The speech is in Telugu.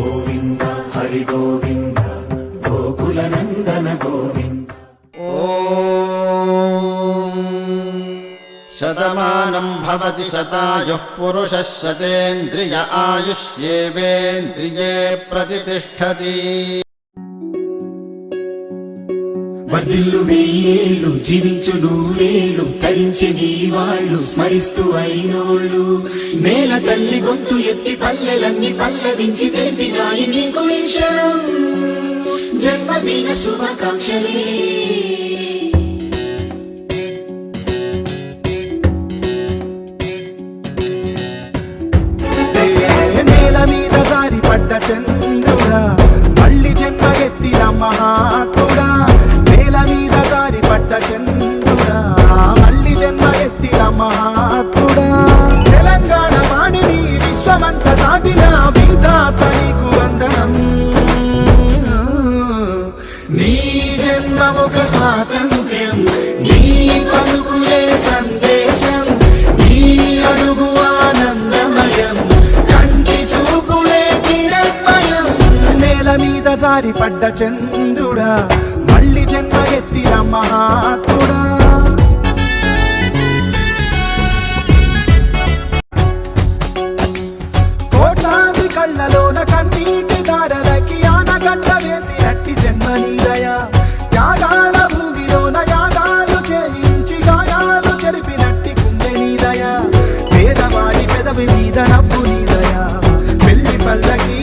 గోవింద హరి గోవింద గోకుల నందన గోవింద. శతమానం భవతి శతాయుః పురుషः శతేంద్రియ ఆయుష్యేవేంద్రియే ప్రతిష్ఠతి. వర్ధిల్లు వెయ్యేళ్ళు జీవించు నూరేళ్ళు తరించి నీ వాళ్ళు స్మరిస్తూ అయినోళ్ళు. నేల తల్లి గొంతు ఎత్తి పల్లెలన్నీ పల్లవించి తెలిపినాయి నీకు ఈ క్షణం జన్మదిన శుభాకాంక్షలే. నేల మీద జారి పడ్డ చంద్రుడా మళ్ళీ జన్మ ఎత్తిన మహాత్ముడా. నేల మీద జారి పడ్డ చంద్రుడా మళ్ళీ జన్మ ఎత్తిన మహాత్ముడా. తెలంగాణ వాణిని విశ్వమంత చాటిన విధాత నీకు వందనం. నీ జన్మ ఒక స్వాతంత్ర్యం, నీ పలుకులే సందేశం, నీ అడుగు ఆనందమయం, కంటి చూపులే కిరణమయం. నేల మీద జారి పడ్డ చంద్రుడా మళ్ళీ జన్మ ఎత్తిన మహాత్ముడా. కోట్లాది కళ్ళలోన కన్నీటి దారలకి ఆనగడ్డ వేసినట్టి జన్మ నీదయ. యాగాల భూమిలోన యాగాలు చేయించి గాయాలు చెరిపినట్టి గుండె నీదయ. పేదవాడి పెదవి మీద నవ్వు నీదయ. పెళ్లి పల్లకి